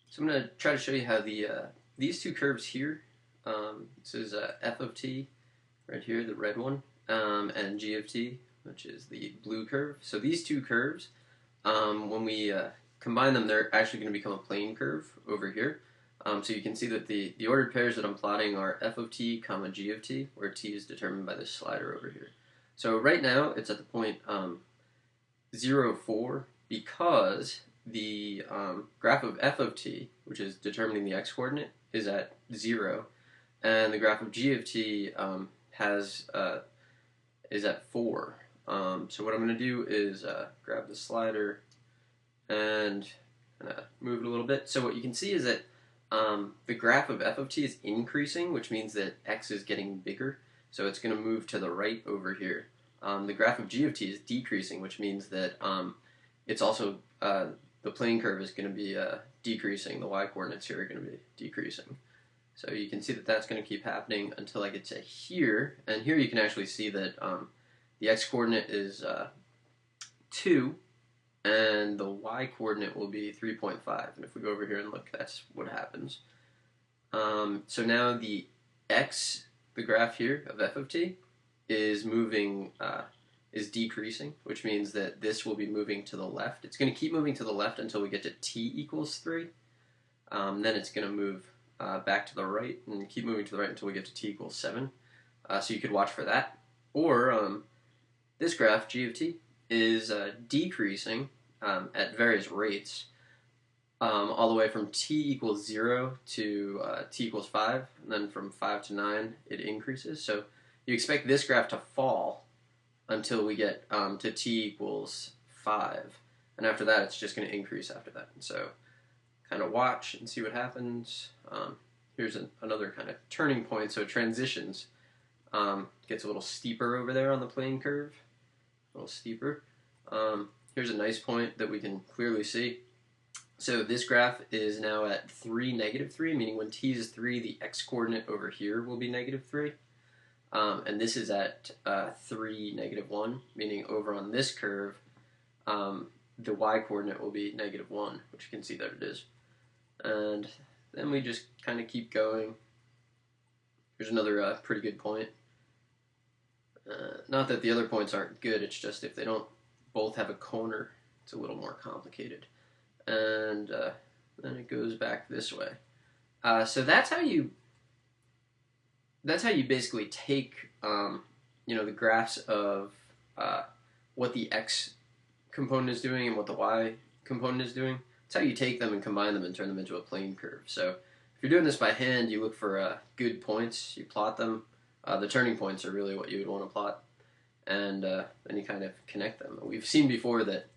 So I'm going to try to show you how these two curves here, this is f of t right here, the red one, and g of t, which is the blue curve. So these two curves, when we combine them, they're actually going to become a plane curve over here. So you can see that the ordered pairs that I'm plotting are f of t comma g of t, where t is determined by this slider over here. So right now it's at the point 0, 4 because the graph of f of t, which is determining the x-coordinate, is at 0, and the graph of g of t is at 4. So what I'm going to do is grab the slider and move it a little bit. So what you can see is that the graph of f of t is increasing, which means that x is getting bigger. So it's going to move to the right over here. The graph of g of t is decreasing, which means that it's also the plane curve is going to be decreasing. The y-coordinates here are going to be decreasing. So you can see that that's going to keep happening until I get to here. And here you can actually see that the x-coordinate is 2, and the y-coordinate will be 3.5. And if we go over here and look, that's what happens. So now the graph here of f of t, is moving, is decreasing, which means that this will be moving to the left. It's going to keep moving to the left until we get to t equals 3. Then it's going to move back to the right and keep moving to the right until we get to t equals 7. So you could watch for that. Or this graph, g of t, is decreasing at various rates all the way from t equals 0 to t equals 5, and then from 5 to 9 it increases. So you expect this graph to fall until we get to t equals 5, and after that it's just going to increase after that. And so kind of watch and see what happens. Here's another kind of turning point, so it transitions. Gets a little steeper over there on the plane curve, a little steeper. Here's a nice point that we can clearly see. So this graph is now at 3, -3, meaning when t is 3, the x-coordinate over here will be -3. And this is at 3, -1, meaning over on this curve, the y-coordinate will be -1, which you can see that it is. And then we just kind of keep going. Here's another pretty good point. Not that the other points aren't good, it's just if they don't both have a corner, it's a little more complicated. And then it goes back this way. So that's how you basically take the graphs of what the x component is doing and what the y component is doing. That's how you take them and combine them and turn them into a plane curve. So if you're doing this by hand, you look for good points, you plot them. The turning points are really what you would want to plot, and then you kind of connect them. We've seen before that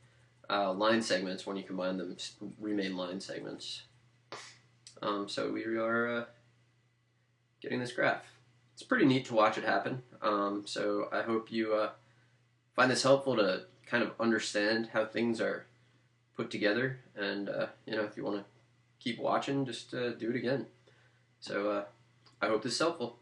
line segments, when you combine them, remain line segments. So we are getting this graph. It's pretty neat to watch it happen. So I hope you find this helpful to kind of understand how things are put together. And if you want to keep watching, just do it again. So I hope this is helpful.